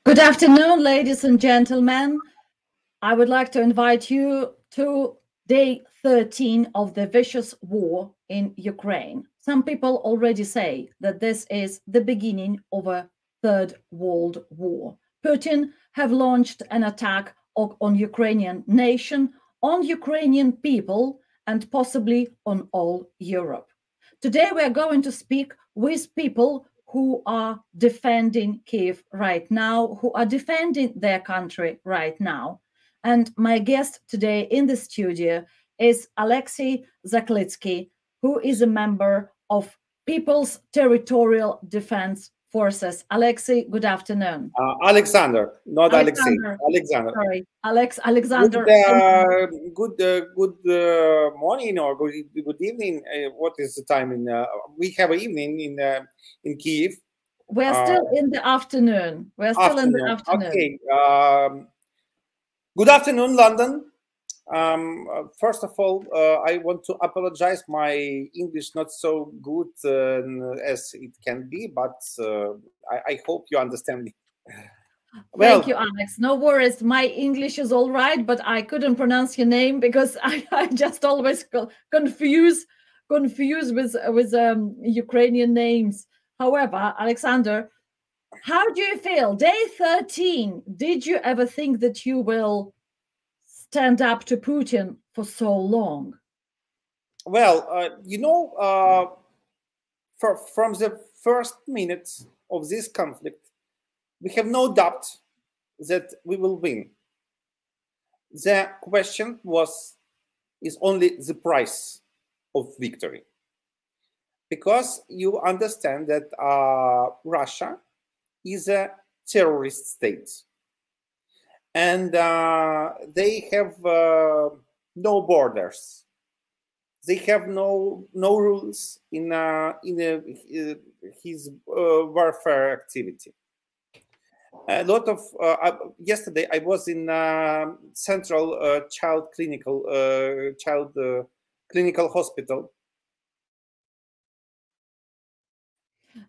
Good afternoon, ladies and gentlemen. I would like to invite you to day 13 of the vicious war in Ukraine. Some people already say that this is the beginning of a third world war. Putin have launched an attack on Ukrainian nation, on Ukrainian people, and possibly on all Europe. Today we are going to speak with people who are defending Kiev right now, who are defending their country right now. And my guest today in the studio is Alexei Zaklitsky, who is a member of People's Territorial Defense Forces. Alexei, good afternoon. Alexander, not Alexei. Alexander. Sorry, Alexander. Good morning or good evening. What is the time in? We have an evening in Kiev. We're still in the afternoon. We're still in the afternoon. Okay. Good afternoon, London. First of all, I want to apologize. My English not so good as it can be, but I hope you understand me. Thank you, Alex. No worries. My English is all right, but I couldn't pronounce your name because I just always confuse with Ukrainian names. However, Alexander, how do you feel? Day 13. Did you ever think that you will stand up to Putin for so long? Well, from the first minutes of this conflict, we have no doubt that we will win. The question is only the price of victory. Because you understand that Russia is a terrorist state. And they have no borders. They have no rules in his warfare activity. A lot of yesterday I was in Central Child Clinical Hospital.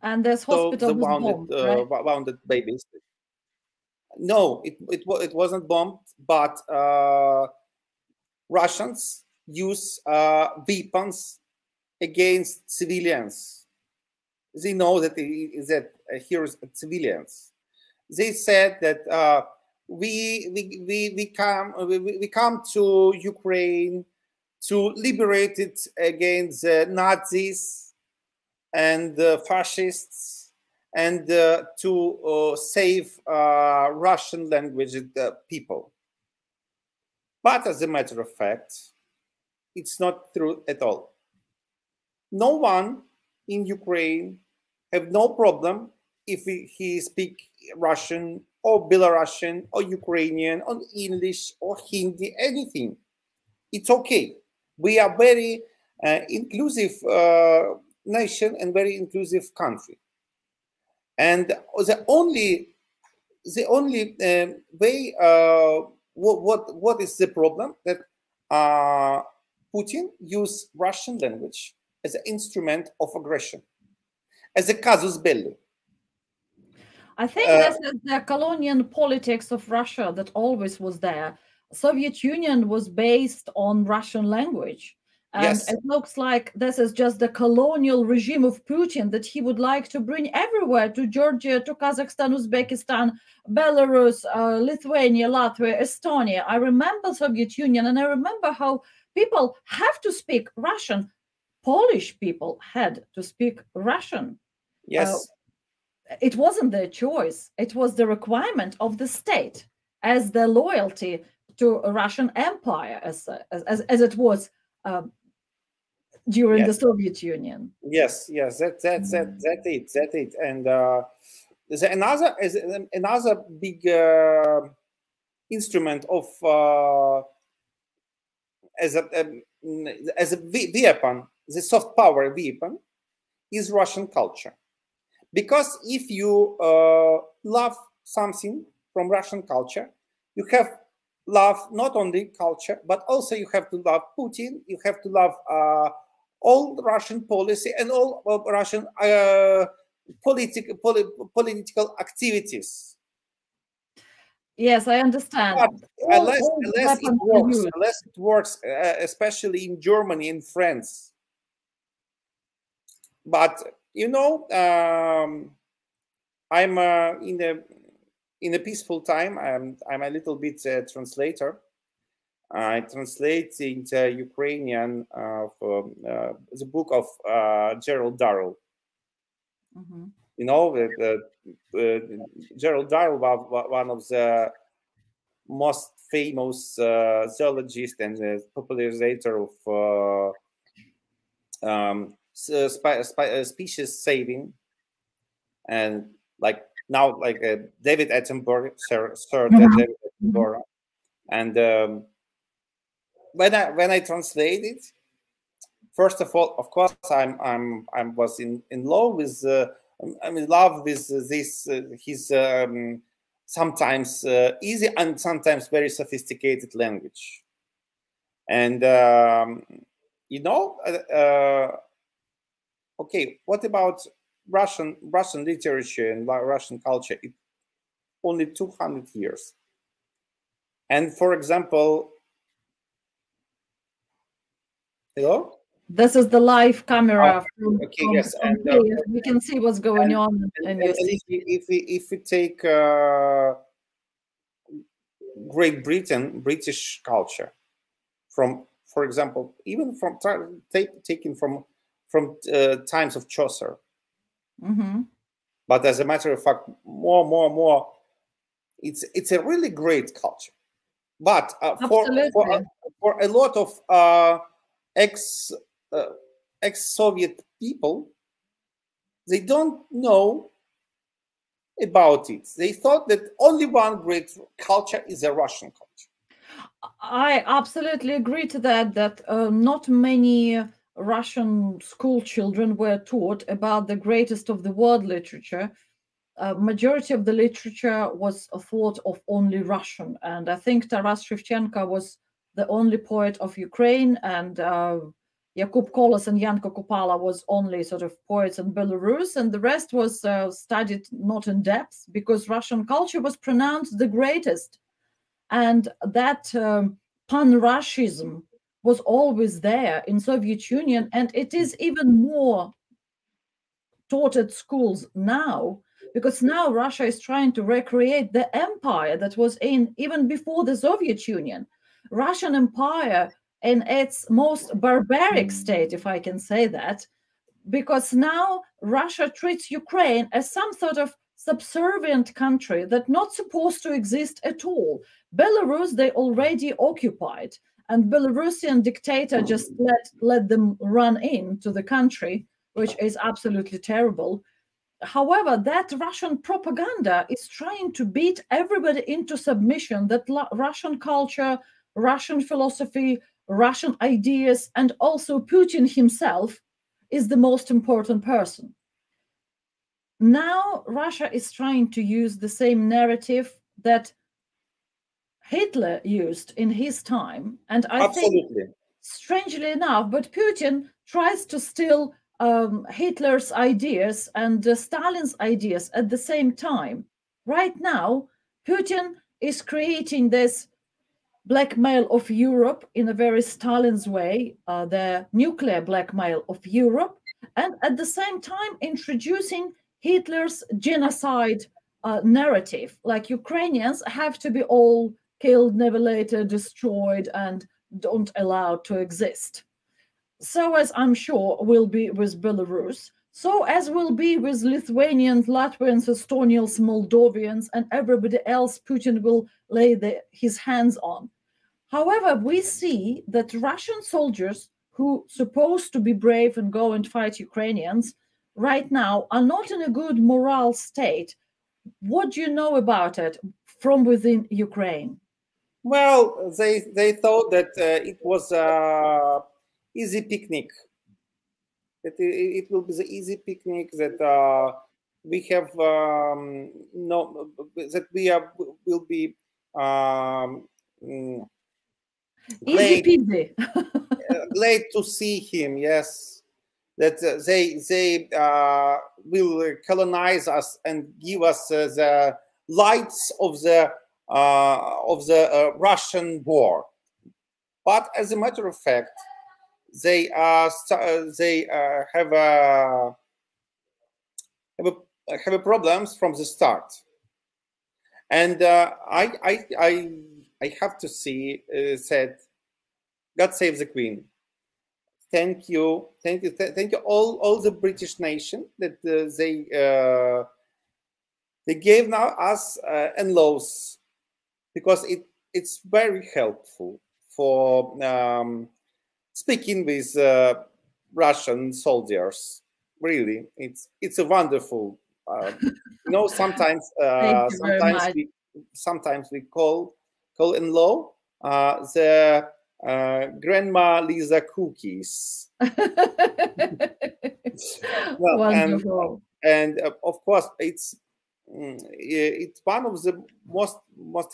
And this hospital was bombed, right? Wounded babies. No, it wasn't bombed, but Russians use weapons against civilians. They know that here is civilians. They said that we come to Ukraine to liberate it against the Nazis and the fascists and to save Russian language people. But as a matter of fact, it's not true at all. No one in Ukraine have no problem if he speak Russian or Belarusian or Ukrainian or English or Hindi, anything. It's okay. We are very inclusive nation and very inclusive country. And the only way, what is the problem? That Putin use Russian language as an instrument of aggression, as a casus belli. I think this is the colonial politics of Russia that always was there. Soviet Union was based on Russian language. And yes. It looks like this is just the colonial regime of Putin that he would like to bring everywhere, to Georgia, to Kazakhstan, Uzbekistan, Belarus, Lithuania, Latvia, Estonia. I remember Soviet Union, and I remember how people have to speak Russian. Polish people had to speak Russian. Yes. It wasn't their choice. It was the requirement of the state as their loyalty to a Russian Empire, as it was during the Soviet Union. Yes, that's it. And there's another big instrument of as a weapon, the soft power weapon, is Russian culture. Because if you love something from Russian culture, you have love not only culture, but also you have to love Putin. You have to love all Russian policy and all Russian political activities. Yes, I understand. But unless Weapons it works, especially in Germany and France. But you know, I'm in a peaceful time. I'm a little bit translator. I translate into Ukrainian for the book of Gerald Darrell. Mm-hmm. You know, Gerald Darrell was one of the most famous zoologist and popularizer of species saving, and like now, like David Attenborough, Sir David Attenborough, and when I translate it, first of all, of course, I was in love with I'm in love with this his sometimes easy and sometimes very sophisticated language, and you know, okay, what about Russian literature and Russian culture? It only 200 years, and for example, hello. This is the live camera. Okay, yes, and we can see what's going on. And if we take Great Britain, British culture, from, for example, even from taken from times of Chaucer, but as a matter of fact, more, it's a really great culture. But for a lot of ex-Soviet people, they don't know about it. They thought that only one great culture is a Russian culture. I absolutely agree to that, that not many Russian school children were taught about the greatest of the world literature. Majority of the literature was a thought of only Russian. And I think Taras Shevchenko was the only poet of Ukraine, and Yakub Kolos and Yanko Kupala was only sort of poets in Belarus, and the rest was studied not in depth, because Russian culture was pronounced the greatest. And that pan-Russism was always there in Soviet Union, and it is even more taught at schools now, because now Russia is trying to recreate the empire that was in even before the Soviet Union. Russian Empire in its most barbaric state, if I can say that, because now Russia treats Ukraine as some sort of subservient country that's not supposed to exist at all. Belarus, they already occupied, and Belarusian dictator just let them run into the country, which is absolutely terrible. However, that Russian propaganda is trying to beat everybody into submission, that Russian culture, Russian philosophy, Russian ideas, and also Putin himself is the most important person. Now Russia is trying to use the same narrative that Hitler used in his time. And I think, strangely enough, but Putin tries to steal Hitler's ideas and Stalin's ideas at the same time. Right now, Putin is creating this blackmail of Europe in a very Stalin's way, the nuclear blackmail of Europe, and at the same time introducing Hitler's genocide narrative, like Ukrainians have to be all killed, never destroyed, and don't allow to exist. So as I'm sure will be with Belarus, so as will be with Lithuanians, Latvians, Estonians, Moldovians, and everybody else Putin will lay his hands on. However, we see that Russian soldiers who are supposed to be brave and go and fight Ukrainians right now are not in a good moral state. What do you know about it from within Ukraine? Well, they thought that it was an easy picnic. That it will be the easy picnic, that we have no, that we will be easy peasy. Glad to see him. Yes, that they will colonize us and give us the lights of the Russian war. But as a matter of fact, they have problems from the start. And I have to say, said, God save the Queen. Thank you, all the British nation that they gave now us NLAWs, because it's very helpful for speaking with Russian soldiers. Really, it's a wonderful. Sometimes we call NLAW the Grandma Lisa cookies. Well, wonderful. And of course it's one of the most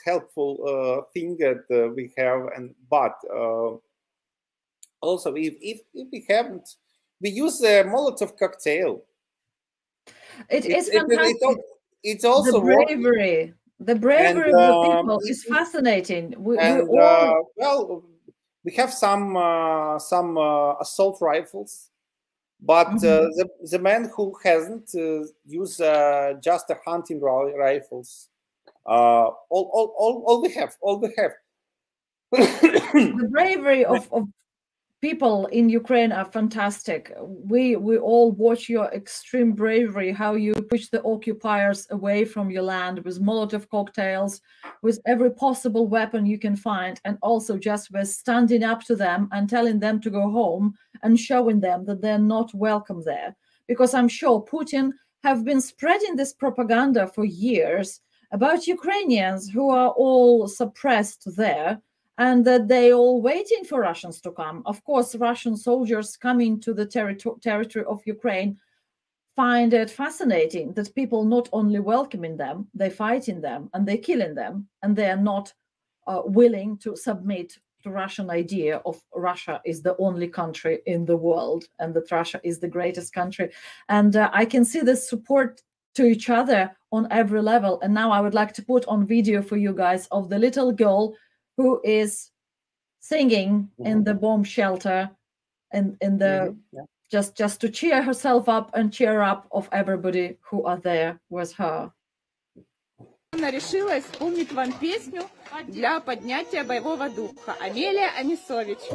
helpful thing that we have, but also if we haven't, we use a Molotov cocktail. It's fantastic. It's also the bravery of the people is fascinating. We have some assault rifles, but the man who hasn't used just a hunting rifles. All we have. The bravery of people in Ukraine are fantastic. We all watch your extreme bravery, how you push the occupiers away from your land with Molotov cocktails, with every possible weapon you can find, and also just with standing up to them and telling them to go home and showing them that they're not welcome there. Because I'm sure Putin have been spreading this propaganda for years about Ukrainians who are all suppressed there, and that they all waiting for Russians to come. Of course, Russian soldiers coming to the territory of Ukraine find it fascinating that people not only welcoming them, they fighting them and they killing them, and they are not willing to submit to Russian idea of Russia is the only country in the world and that Russia is the greatest country. And I can see this support to each other on every level. And now I would like to put on video for you guys of the little girl who is singing in the bomb shelter and in the just to cheer herself up and cheer up of everybody who are there with her. Она решила исполнить вам песню для поднятия боевого духа. Амелия Анисович.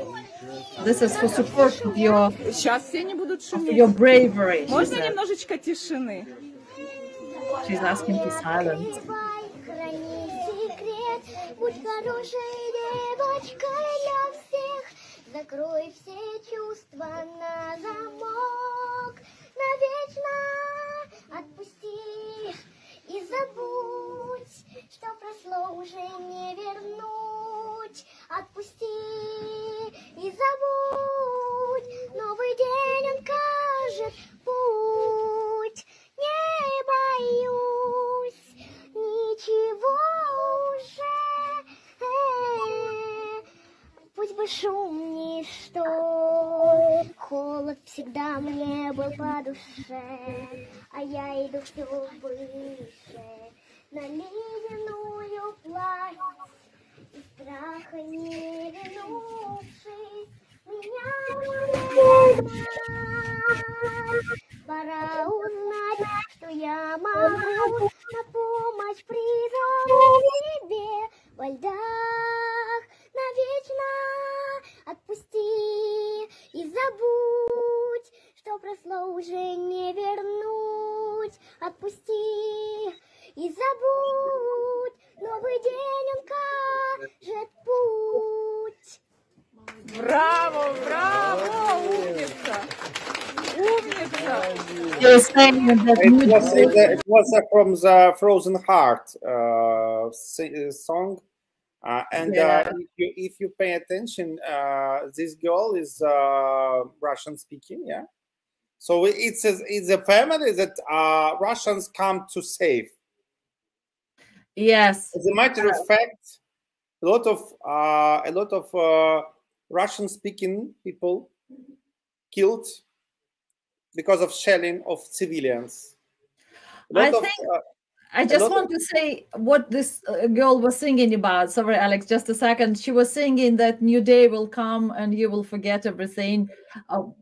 This is for support of your, Сейчас все не будут шуметь. Your bravery. Можно немножечко тишины? She's asking for silence. Будь хорошей девочкой для всех, закрой все чувства на замок, навечно отпусти и забудь, что прошло уже не вернуть. Отпусти и забудь, новый день он кажет путь. Не боюсь ничего уже. Пусть бы шум ничто, холод всегда мне был по душе, а я иду все выше, на ледяную плащ, и страха не вернувшись, меня пора узнать, что я могу на помощь призову себе во льдах. Навечно отпусти и забудь, что прошло уже не вернуть. Отпусти и забудь, новый день он кажет путь. Браво, браво, умница! Умница! It was from the Frozen Heart song. If you pay attention, this girl is Russian speaking, yeah. So it's a family that Russians come to save. Yes. As a matter of fact, a lot of Russian speaking people killed because of shelling of civilians. I just want to say what this girl was singing about. Sorry, Alex, just a second. She was singing that new day will come and you will forget everything.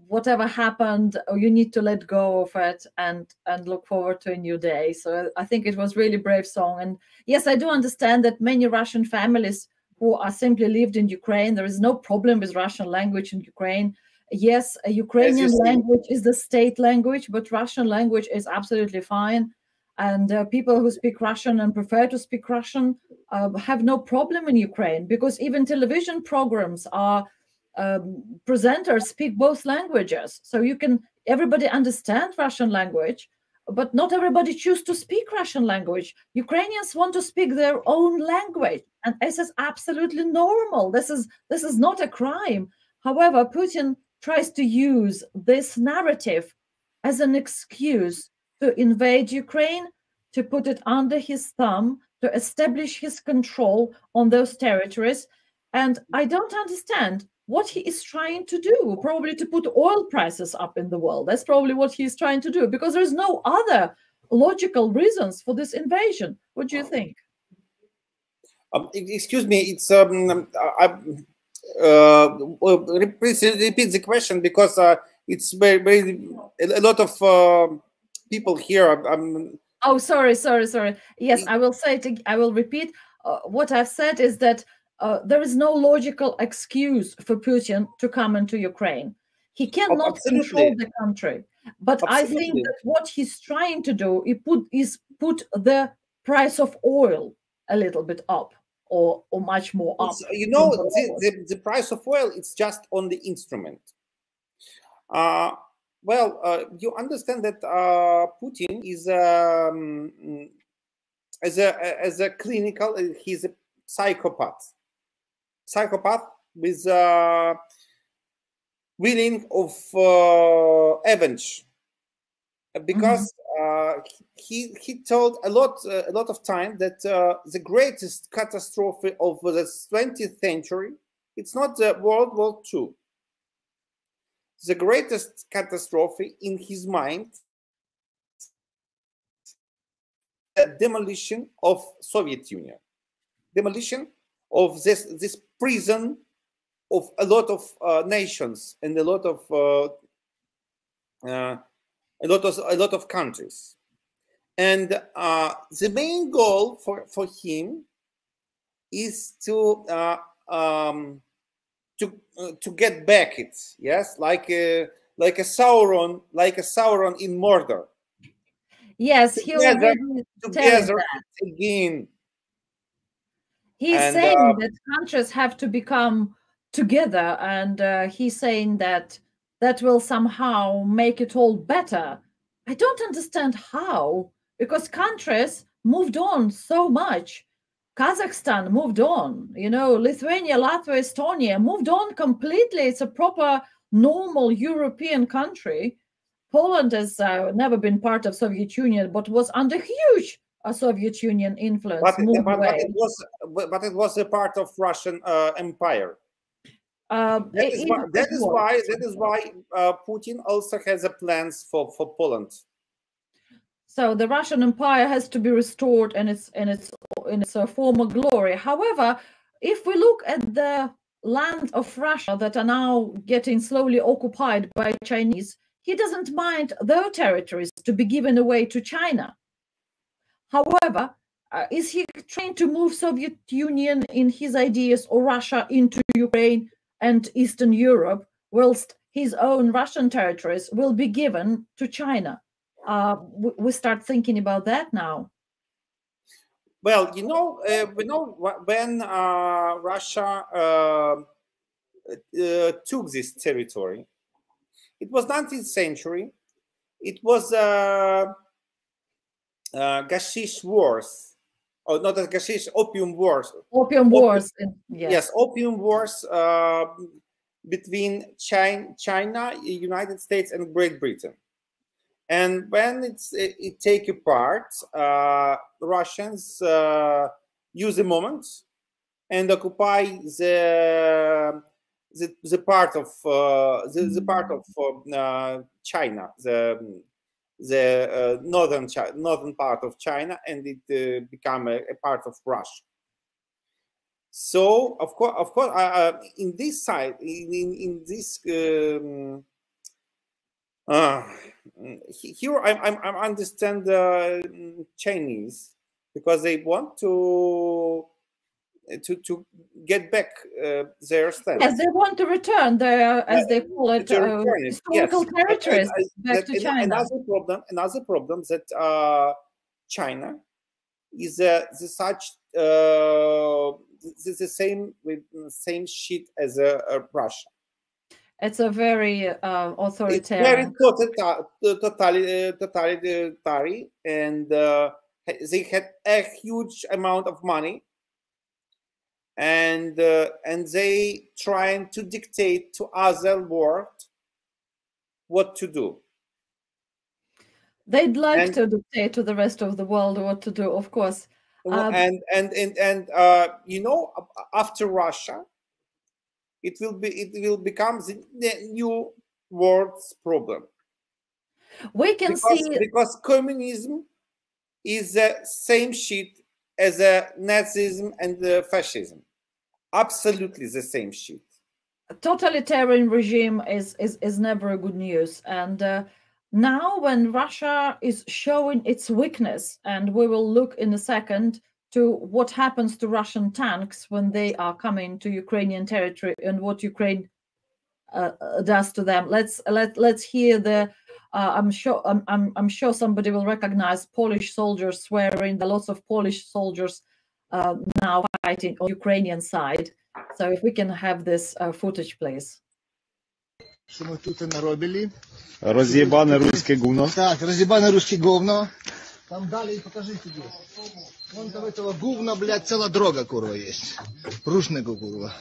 Whatever happened, you need to let go of it and look forward to a new day. So I think it was really brave song. And yes, I do understand that many Russian families who are simply lived in Ukraine, there is no problem with Russian language in Ukraine. Yes, a Ukrainian language is the state language, but Russian language is absolutely fine. And people who speak Russian and prefer to speak Russian have no problem in Ukraine, because even television programs are presenters speak both languages. So everybody understands Russian language, but not everybody choose to speak Russian language. Ukrainians want to speak their own language, and this is absolutely normal. This is not a crime. However, Putin tries to use this narrative as an excuse to invade Ukraine, to put it under his thumb, to establish his control on those territories. And I don't understand what he is trying to do, probably to put oil prices up in the world. That's probably what he's trying to do, because there's no other logical reasons for this invasion. What do you think? Excuse me, it's please repeat the question, because it's very a lot of people here. Oh, sorry. Yes, I will say it. I will repeat. What I've said is that there is no logical excuse for Putin to come into Ukraine. He cannot control the country. But I think that what he's trying to do is put the price of oil a little bit up, or much more up. You know, the price of oil, it's just on the instrument. Well, you understand that Putin is as a clinical, he's a psychopath with willing of avenge, because he told a lot of time that the greatest catastrophe of the 20th century, it's not the World War II. The greatest catastrophe in his mind, the demolition of Soviet Union, demolition of this prison of a lot of nations and a lot of countries. And the main goal for him is to get back it, yes, like a Sauron, in Mordor. Yes, he together again. He's saying that countries have to become together, and he's saying that will somehow make it all better. I don't understand how, because countries moved on so much. Kazakhstan moved on, Lithuania, Latvia, Estonia moved on completely. It's a proper, normal European country. Poland has never been part of Soviet Union, but was under huge Soviet Union influence. But it was a part of Russian Empire. That is why Putin also has a plans for Poland. So the Russian Empire has to be restored in its former glory. However, if we look at the land of Russia that are now getting slowly occupied by Chinese, he doesn't mind their territories to be given away to China. However, is he trying to move Soviet Union in his ideas, or Russia into Ukraine and Eastern Europe, whilst his own Russian territories will be given to China? We start thinking about that now. Well, we know when Russia took this territory, it was 19th century. It was Gashish Wars, or not Gashish, Opium Wars. Opium Wars. Yes, Opium Wars between China, United States, and Great Britain. And when it take apart, Russians use the moment and occupy the part of China, the northern part of China, and it became a part of Russia. So of course, in this side, in this here, I understand the Chinese, because they want to get back their status. As they want to return their, as they call it, historical territories back to China. Another problem that China is the same shit as Russia. It's a very authoritarian. It's very totalitarian, and they had a huge amount of money, and they trying to dictate to other world what to do. They'd like to dictate to the rest of the world what to do, of course. And you know, after Russia, it will become the new world's problem. We can see, because communism is the same shit as Nazism and fascism. Absolutely the same shit. A totalitarian regime is never a good news. And now when Russia is showing its weakness, and we will look in a second to what happens to Russian tanks when they are coming to Ukrainian territory and what Ukraine does to them. Let's hear the. I'm sure somebody will recognize Polish soldiers swearing. There are lots of Polish soldiers now fighting on Ukrainian side. So if we can have this footage, please. Що ми тут наробили? Роз'єбане руське гувно. Так, роз'єбане руське говно. Там далі покажи тобі. Вон там этого гувна, блядь, ціла дорога, курва, є. Рушнику, курва.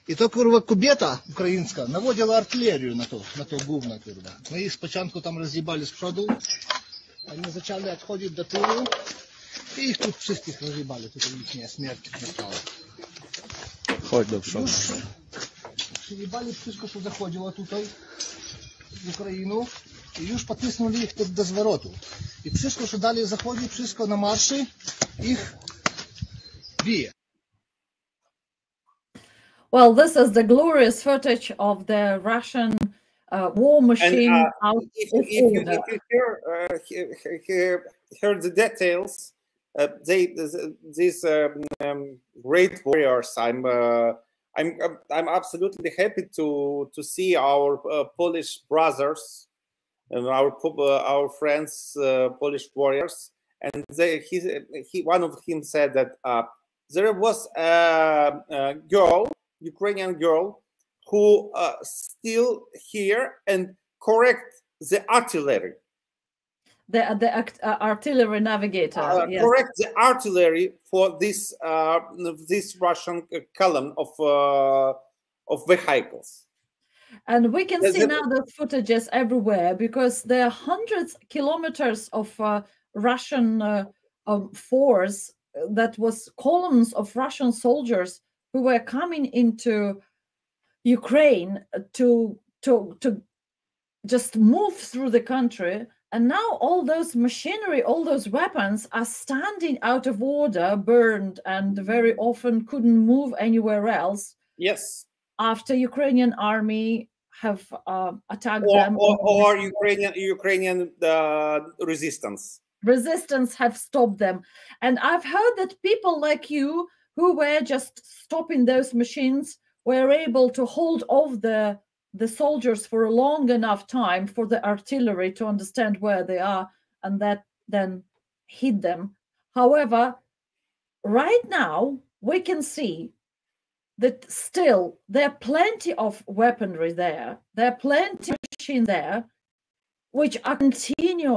І то, курва, кубета українська наводила артилерію на то гувна, курва. Ми їх спочатку там роз'їбали з прzodu, вони почали відходити до тилу, і їх тут всіх роз'їбали, тут їхня смерть настала. Chodź do przodu. Przyjebali wszystko, co zachodziło tutaj z Ukrainy i już potisnęli ich do zwrotu. I wszystko, co dalej zachodzi, wszystko na marszy, ich bije. Well, this is the glorious footage of the Russian war machine out if of order. If you hear the details, these great warriors. I'm absolutely happy to see our Polish brothers and our friends, Polish warriors. And one of them said that there was a girl, Ukrainian girl, who still here and correct the artillery. The artillery navigator. Yes. Correct the artillery for this Russian column of vehicles. And we can see now the footages everywhere, because there are hundreds of kilometers of Russian force, that was columns of Russian soldiers who were coming into Ukraine to just move through the country. And now all those machinery, all those weapons are standing out of order, burned, and very often couldn't move anywhere else. Yes. After Ukrainian army have attacked them. Or Ukrainian resistance. Resistance have stopped them. And I've heard that people like you, who were just stopping those machines, were able to hold off the soldiers for a long enough time for the artillery to understand where they are, and that then hit them. However, right now we can see that still there are plenty of weaponry there. There are plenty of machines there, which are continue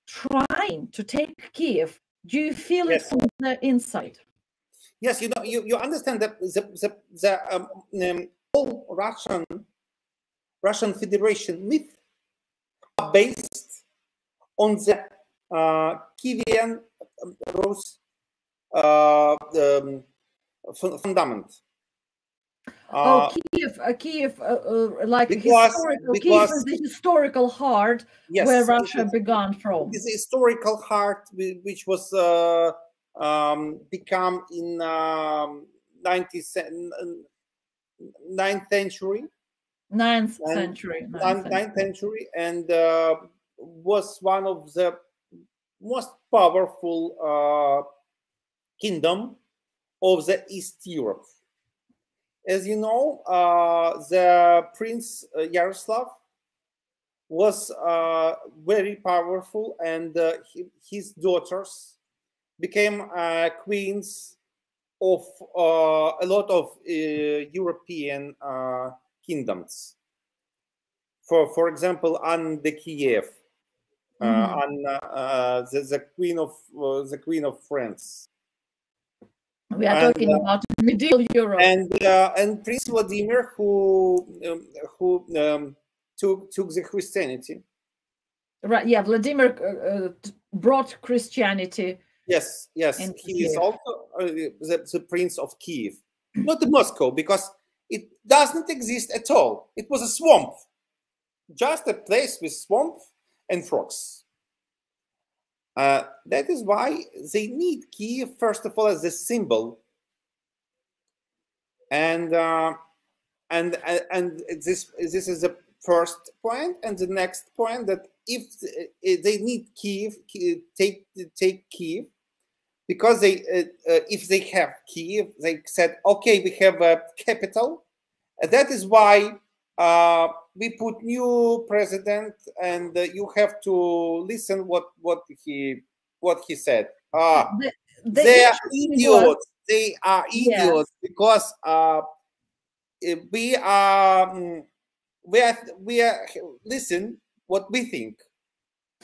trying to take Kiev. Do you feel it from the inside? Yes, you understand that the whole Russian Federation myth are based on the Kievan Rus fundament. Kiev, like because Kiev is the historical heart yes, where Russia began from. It's a historical heart which was become in 9th century. 9th century. 9th century, and was one of the most powerful kingdom of the East Europe. As you know, the Prince Yaroslav was very powerful, and his daughters became queens of a lot of European kingdoms. For example, Anne de Kiev, the queen of France. We are talking about medieval Europe. And Prince Vladimir, who took the Christianity. Right. Yeah, Vladimir brought Christianity. Yes. He is also the Prince of Kiev, not Moscow, because it doesn't exist at all. It was a swamp, just a place with swamp and frogs. That is why they need Kiev, first of all, as a symbol, and this is the first point, and the next point, that if they need Kiev, take Kiev, because they if they have Kiev, they said, okay, we have a capital, and that is why we put new president, and you have to listen what he said. They are idiots. They are idiots, yes. Because we are listen what we think.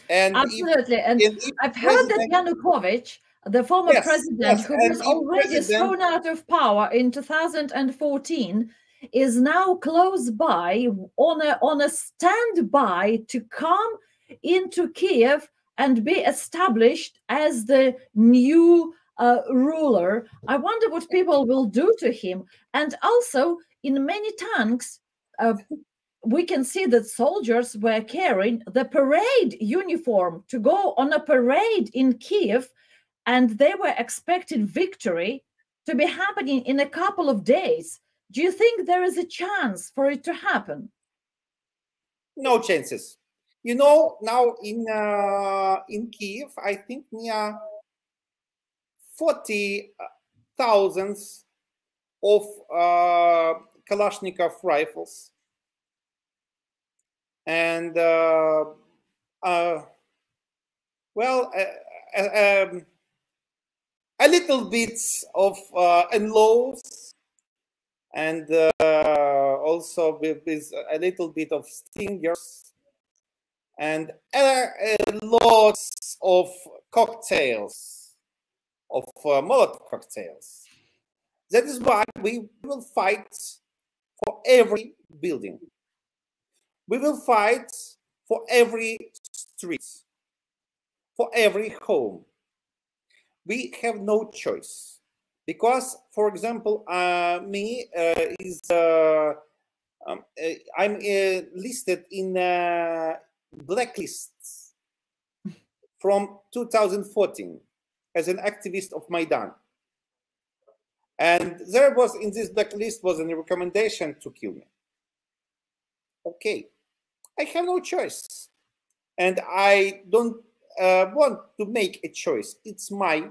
And absolutely, I've heard that Yanukovych, the former president, who was already thrown out of power in 2014, is now close by on a standby to come into Kiev and be established as the new ruler. I wonder what people will do to him. And also, in many tanks, we can see that soldiers were carrying the parade uniform to go on a parade in Kiev, and they were expecting victory to be happening in a couple of days. Do you think there is a chance for it to happen? No chances. You know, now in Kiev, I think near 40,000 of Kalashnikov rifles, and a little bit of NLAWs, and also with a little bit of Stingers, and lots of cocktails, of Molotov cocktails. That is why we will fight for every building. We will fight for every street, for every home. We have no choice, because, for example, I'm listed in blacklists from 2014 as an activist of Maidan, and there was, in this blacklist, was a recommendation to kill me. Okay, I have no choice, and I don't want to make a choice. It's my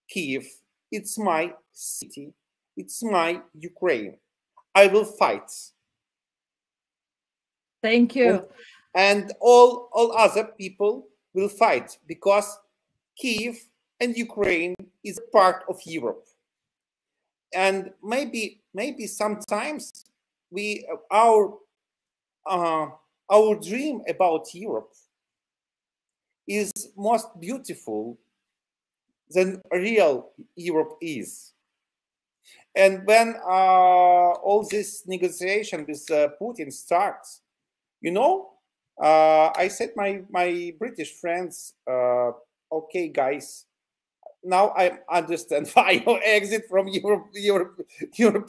Kiev, it's my city, it's my Ukraine. I will fight. Thank you. And all other people will fight, because Kiev and Ukraine is a part of Europe. And maybe sometimes our dream about Europe is most beautiful than real Europe is. And when all this negotiation with Putin starts, you know, I said my British friends, okay, guys, now I understand why you exit from Europe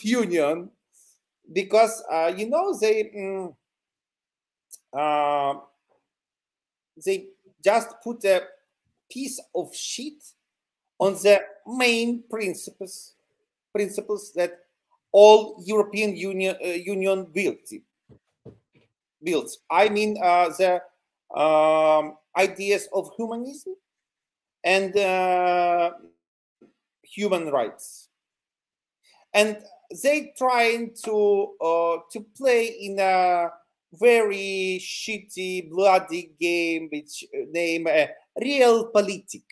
Union. because you know, they just put a piece of sheet on the main principles that all European Union builds. I mean, the ideas of humanism and human rights, and they trying to play in a very shitty, bloody game which name Realpolitik.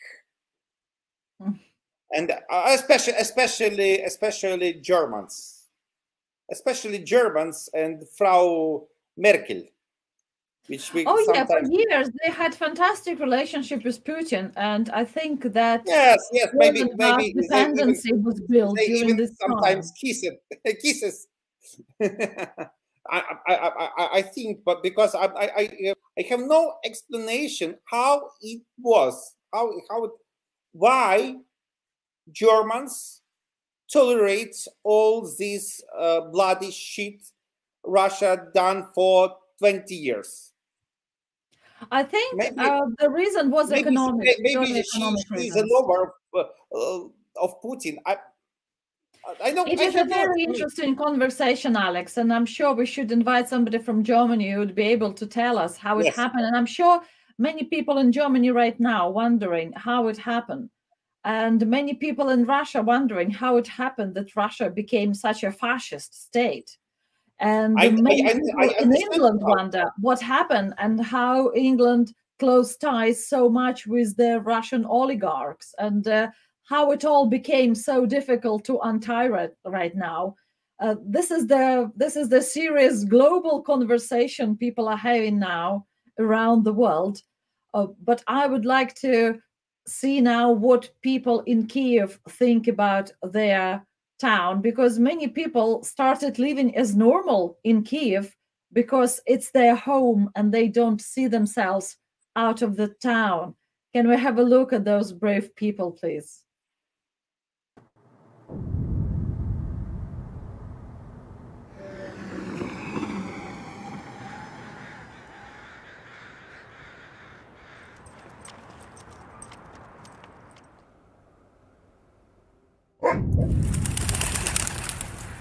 And especially Germans, and Frau Merkel, which we sometimes... for years they had fantastic relationship with Putin, and I think that yes, maybe dependency was built during this sometimes time. kisses. I think, but because I have no explanation how it was, why Germans tolerate all this bloody shit Russia done for 20 years. I think the reason was economic. Maybe she's a lover of Putin. I know it is a very interesting conversation, Alex, and I'm sure we should invite somebody from Germany who would be able to tell us how it happened. And I'm sure many people in Germany right now wondering how it happened, and many people in Russia wondering how it happened that Russia became such a fascist state. And many people in England wonder what happened and how England closed ties so much with the Russian oligarchs, and how it all became so difficult to untie right now. This is the serious global conversation people are having now around the world. But I would like to see now what people in Kiev think about their town, because many people started living as normal in Kiev because it's their home and they don't see themselves out of the town. Can we have a look at those brave people, please?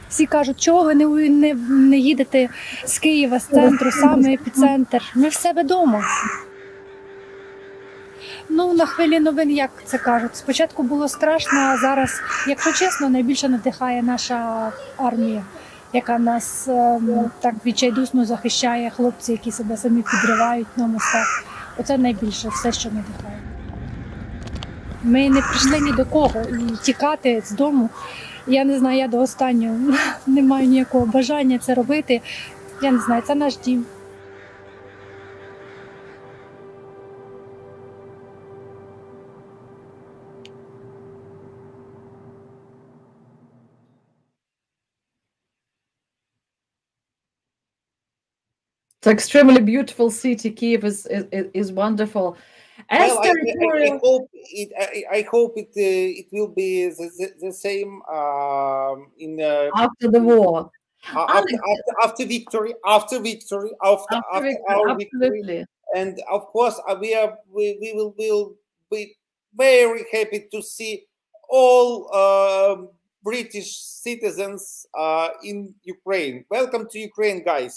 Всі кажуть, чого ви не їдете з Києва, з центру, саме епіцентр. Ми в себе вдома. Ну, на хвилі новин, як це кажуть, спочатку було страшно, а зараз, якщо чесно, найбільше надихає наша армія, яка нас так відчайдушно захищає, хлопці, які себе самі підривають на мостах. Оце найбільше все, що надихає. Ми не прийшли ні до кого, і тікати з дому, я не знаю, я до останнього не маю ніякого бажання це робити. Я не знаю, це наш дім. It's an extremely beautiful city. Kiev is wonderful. Well, I hope it will be the same in after the war, after victory, after our victory, and of course we will be very happy to see all British citizens in Ukraine. Welcome to Ukraine, guys.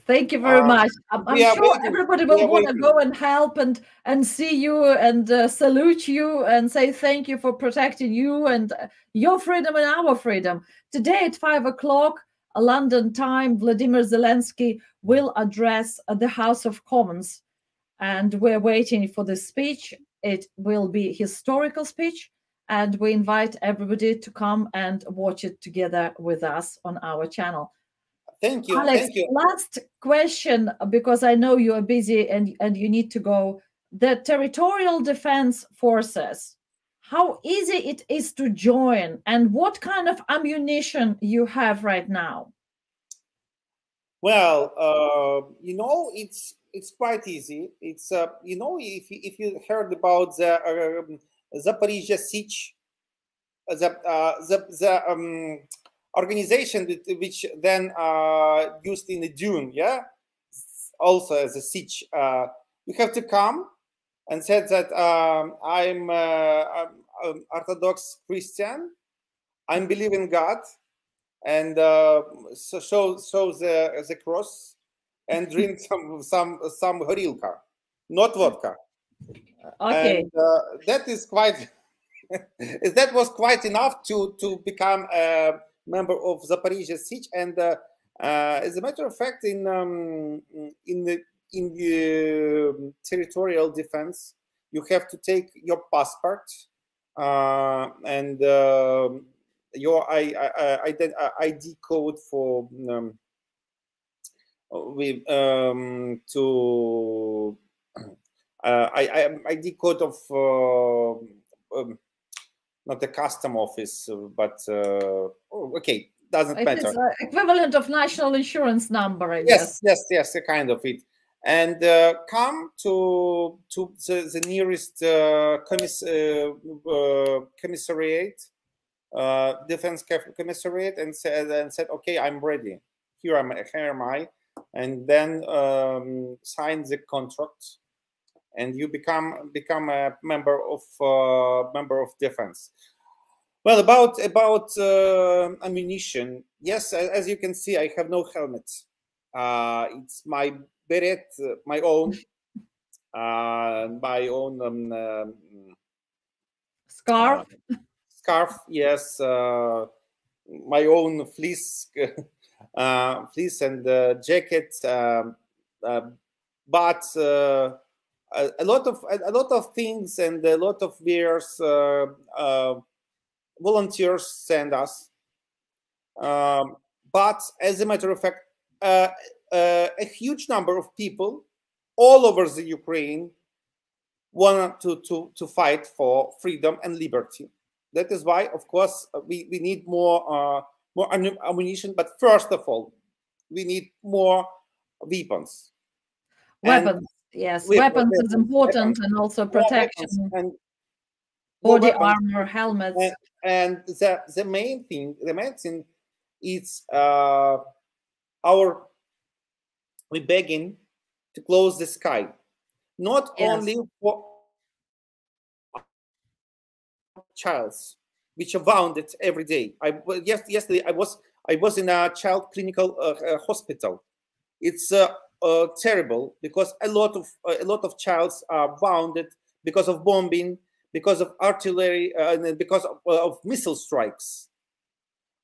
Thank you very much. I'm sure everybody will want to go and help and see you and salute you and say thank you for protecting you and your freedom and our freedom. Today at 5 o'clock London time, Vladimir Zelensky will address the House of Commons, and we're waiting for the speech. It will be a historical speech, and we invite everybody to come and watch it together with us on our channel. Thank you. Alex, thank you. Last question, because I know you are busy and you need to go. The Territorial Defense Forces, how easy it is to join, and what kind of ammunition you have right now? Well, you know, it's quite easy. It's you know, if you heard about the Zaporizhzhia siege, organization which then used in the Dune, yeah, also as a siege. You have to come and said that I'm Orthodox Christian, I believe in God, and so show the cross and drink some horilka, not vodka. Okay. And that is quite that was quite enough to become a member of Zaporizhzhia Siege. And as a matter of fact, in the territorial defense, you have to take your passport and your ID code for to ID code of not the custom office, but okay, doesn't matter. It's equivalent of national insurance number, I yes, guess. yes, a kind of it. And come to the nearest commissariat, defense commissariat, and said, okay, I'm ready. Here am I, and then sign the contract, and you become a member of defense. Well, about ammunition, yes, as you can see, I have no helmet. It's my beret, my own Scarf. Scarf, yes, my own fleece, fleece and jacket, but a lot of things and a lot of wares volunteers send us. But as a matter of fact, a huge number of people all over the Ukraine want to fight for freedom and liberty. That is why, of course, we need more ammunition. But first of all, we need more weapons. Weapons, yes. Weapons is important, and also protection. And body armor, helmets. And the main thing is we're begging to close the sky, not only for childs which are wounded every day. Yesterday I was in a child clinical hospital. It's terrible because a lot of childs are wounded because of bombing, because of artillery, and because of missile strikes,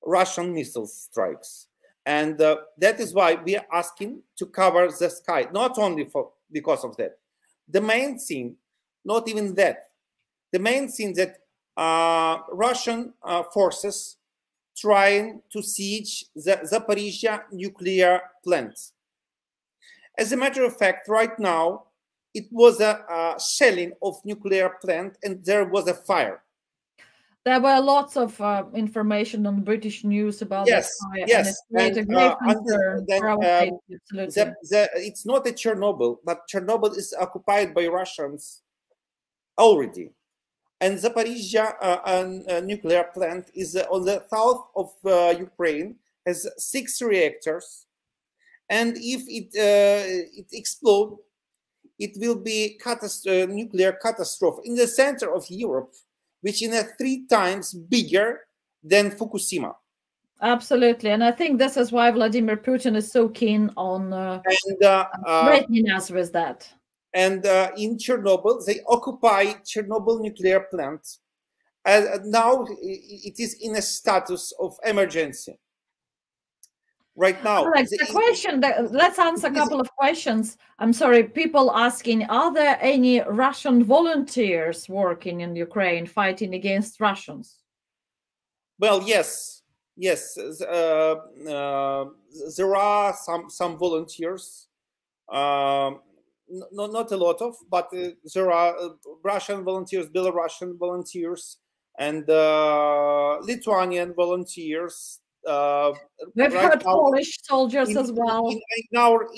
Russian missile strikes. And that is why we are asking to cover the sky, not only because of that. The main thing, not even that, the main thing that Russian forces trying to siege the Zaporizhzhia nuclear plant. As a matter of fact, right now, it was a shelling of nuclear plant and there was a fire. There were lots of information on British news about that fire. Yes, and it's great concern for our safety, absolutely. It's not a Chernobyl, but Chernobyl is occupied by Russians already. And Zaporizhzhia nuclear plant is on the south of Ukraine, has 6 reactors. And if it explodes, it will be nuclear catastrophe in the center of Europe, which is 3 times bigger than Fukushima. Absolutely, and I think this is why Vladimir Putin is so keen on threatening us with that. And in Chernobyl, they occupy Chernobyl nuclear plant. Now it is in a status of emergency. Right now, Alex, the question, let's answer a couple of questions. I'm sorry, people asking, are there any Russian volunteers working in Ukraine fighting against Russians? Well, yes. There are some volunteers, not a lot of, but there are Russian volunteers, Belarusian volunteers, and Lithuanian volunteers. We've heard Polish soldiers as well. In our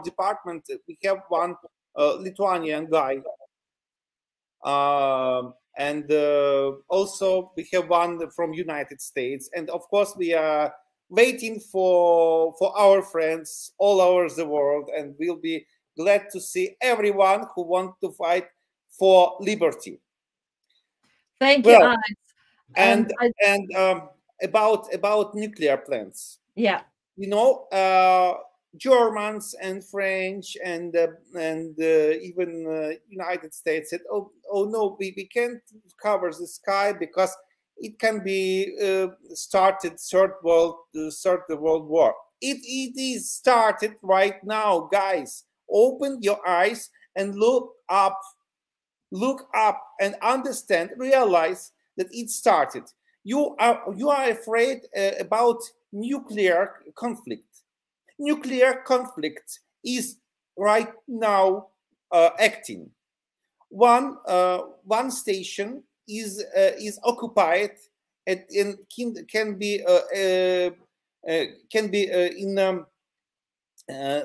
department, we have one Lithuanian guy. and also we have one from United States, and of course we are waiting for our friends all over the world, and we'll be glad to see everyone who wants to fight for liberty. Thank you, Alex. And about nuclear plants. Yeah, you know, Germans and French and even United States said, "Oh no, we can't cover the sky because it can be started third world war." It is started right now, guys. Open your eyes and look up and understand, realize that it started. You are afraid about nuclear conflict. Nuclear conflict is right now acting. One station is occupied and can be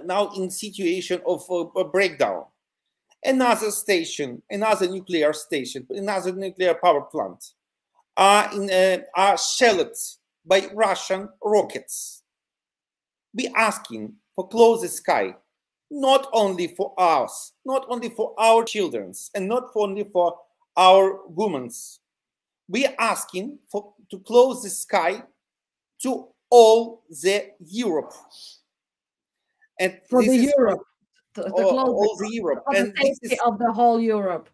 now in situation of a breakdown. Another station, another nuclear station, another nuclear power plant are shelled by Russian rockets. We asking for closer sky, not only for us, not only for our children, and not only for our women. We asking to close the sky to all the Europe. And for the Europe, all the Europe, and the safety of the whole Europe.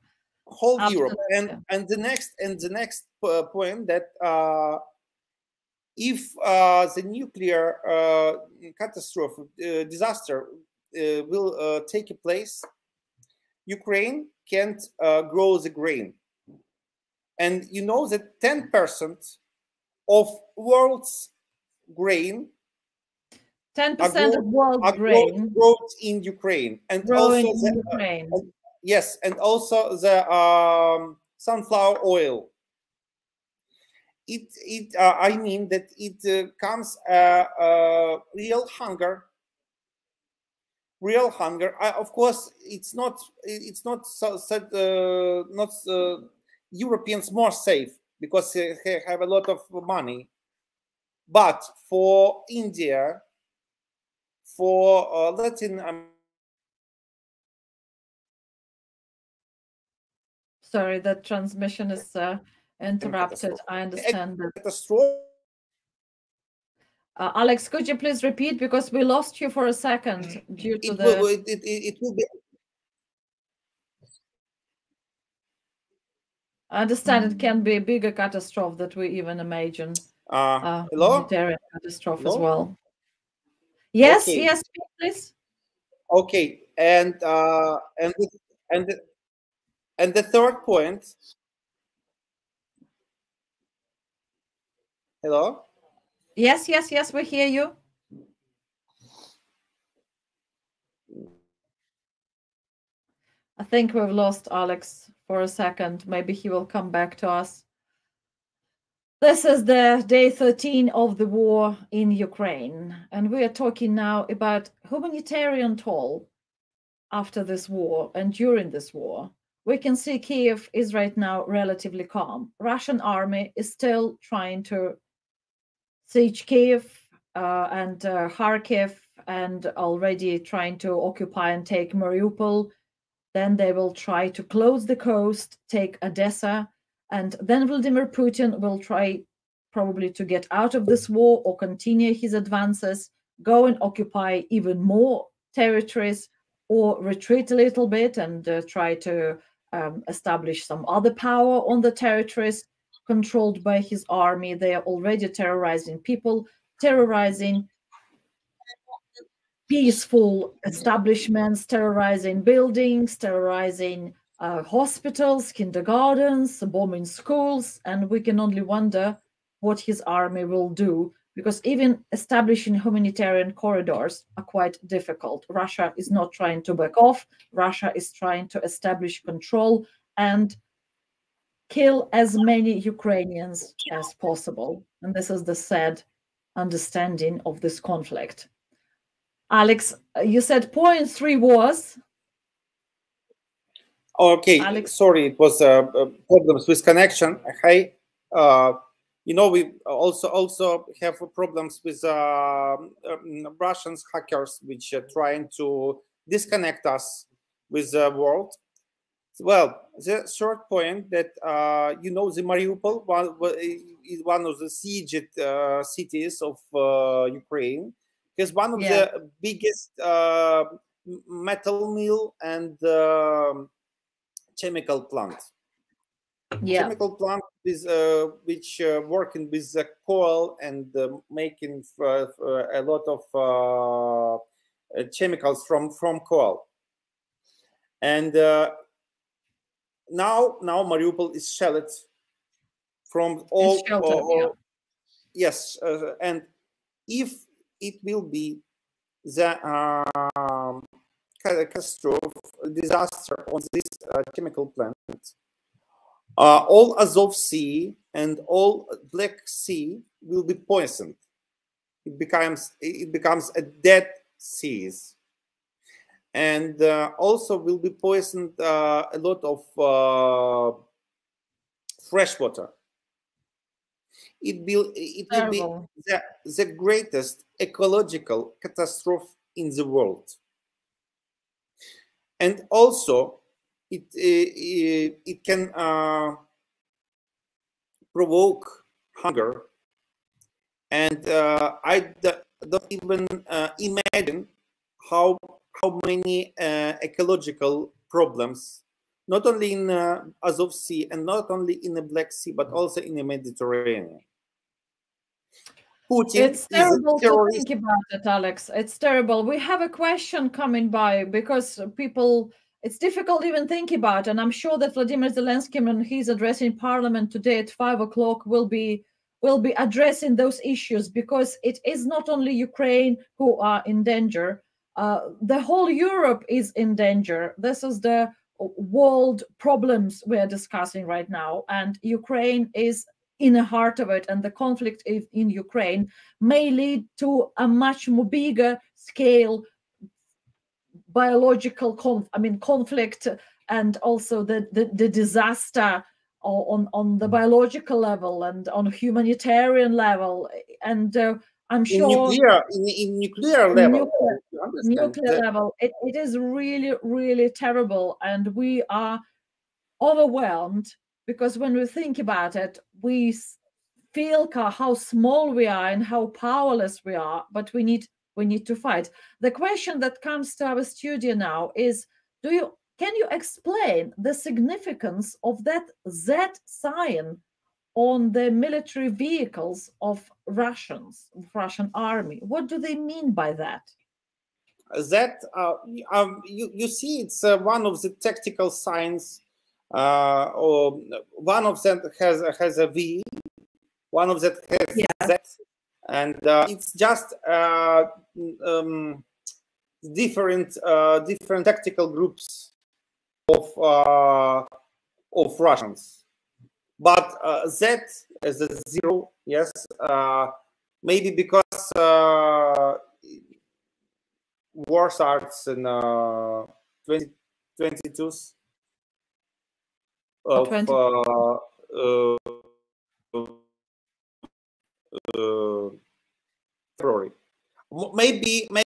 Whole Absolutely. Europe, and the next point that if the nuclear catastrophe disaster will take place, Ukraine can't grow the grain, and you know that 10% of world's grain, 10% of world's grain grows in Ukraine, and growing also in Ukraine. Yes, and also the sunflower oil. I mean that it comes real hunger. Real hunger. Of course, it's not Europeans more safe because they have a lot of money, but for India, for Latin America. Sorry, the transmission is interrupted. I understand that. Alex, could you please repeat, because we lost you for a second due to it will be. I understand it can be a bigger catastrophe that we even imagine. Hello? Humanitarian catastrophe as well. Yes, okay. Yes, please. Okay, and the third point. Hello? Yes, we hear you. I think we've lost Alex for a second. Maybe he will come back to us. This is the day 13 of the war in Ukraine, and we are talking now about humanitarian toll after this war and during this war. We can see Kiev is right now relatively calm. Russian army is still trying to siege Kiev and Kharkiv, and already trying to occupy and take Mariupol. Then they will try to close the coast, take Odessa, and then Vladimir Putin will try probably to get out of this war or continue his advances, go and occupy even more territories, or retreat a little bit and try to establish some other power on the territories controlled by his army. They are already terrorizing people, terrorizing peaceful establishments, terrorizing buildings, terrorizing hospitals, kindergartens, bombing schools, and we can only wonder what his army will do, because even establishing humanitarian corridors are quite difficult. Russia is not trying to back off. Russia is trying to establish control and kill as many Ukrainians as possible. And this is the sad understanding of this conflict. Alex, you said point 3 was? Okay, Alex. sorry, it was problems with connection. Hi, you know, we also have problems with Russians hackers, which are trying to disconnect us with the world. Well, the short point that you know, the Mariupol is one of the sieged cities of Ukraine. Is one of the biggest metal mill and chemical plant. Chemical plant is which working with the coal and making a lot of chemicals from coal. And now Mariupol is shelled from all. Yes, and if it will be the catastrophe disaster on this chemical plant, all Azov Sea and all Black Sea will be poisoned. It becomes a dead seas, and also will be poisoned a lot of fresh water. It will be the greatest ecological catastrophe in the world, and also it can provoke hunger, and I don't even imagine how many ecological problems, not only in Azov Sea and not only in the Black Sea, but also in the Mediterranean. Putin it's terrible to think about it, Alex. It's terrible. We have a question coming by because people, it's difficult even think about, and I'm sure that Vladimir Zelensky, when he's addressing Parliament today at 5 o'clock, will be addressing those issues, because it is not only Ukraine who are in danger. The whole Europe is in danger. This is the world problems we are discussing right now, and Ukraine is in the heart of it, and the conflict in Ukraine may lead to a much more bigger scale biological conflict, and also the disaster on the biological level and on humanitarian level, and I'm sure in nuclear level, level, it is really, really terrible, and we are overwhelmed, because when we think about it, we feel how small we are and how powerless we are, but we need to fight. The question that comes to our studio now is, can you explain the significance of that Z sign on the military vehicles of Russian army? What do they mean by that? That you see, it's one of the tactical signs. Or one of them has a V, one of them has Z, and it's just different tactical groups of Russians. But Z as a 0, yes, maybe because war starts in 2022. Of February. Maybe. By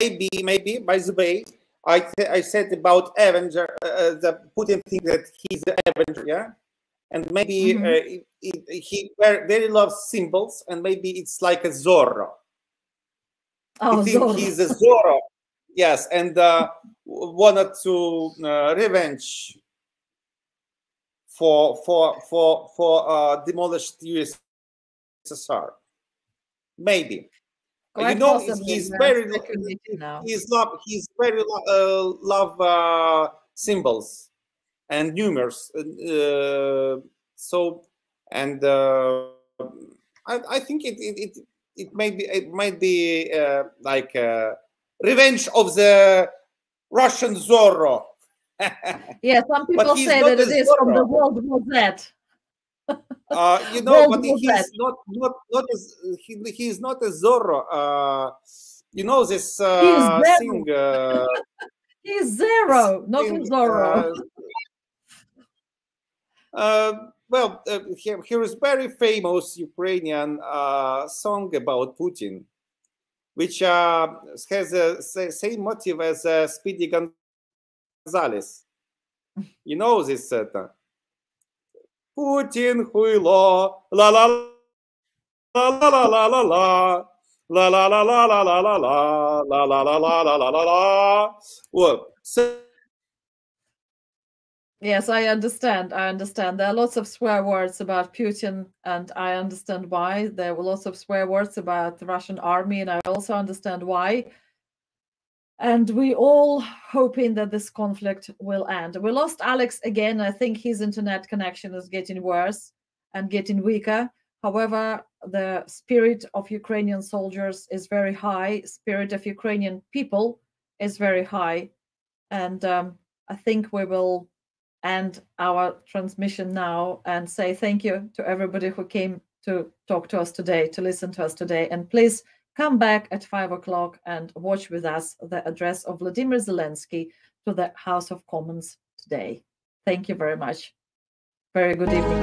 the way, I said about Avenger. The Putin think that he's the Avenger, yeah, and maybe he very loves symbols, and maybe it's like a Zorro. Oh, he think he's a Zorro, yes, and wanted to revenge for demolished USSR, maybe. Quite you know, possibly, he's very love symbols and numerous. So, and I think it might be like revenge of the Russian Zorro. Yeah, some people say that it is from the World War Z. You know, but he's not a Zorro. You know this thing. He's Zero, not a Zorro. Well, here is very famous Ukrainian song about Putin, which has the same motive as Speedy Gonzales. You know this? Putin хуйло, la la la la la la la la. La la la la la la la la la la la la la la la. Well, so yes, I understand. I understand. There are lots of swear words about Putin, and I understand why. There were lots of swear words about the Russian army, and I also understand why. And we all hoping that this conflict will end. We lost Alex again. I think his internet connection is getting worse and getting weaker. However, the spirit of Ukrainian soldiers is very high. Spirit of Ukrainian people is very high. And I think we will end our transmission now and say thank you to everybody who came to talk to us today, to listen to us today. And please come back at 5 o'clock and watch with us the address of Vladimir Zelensky to the House of Commons today. Thank you very much. Very good evening.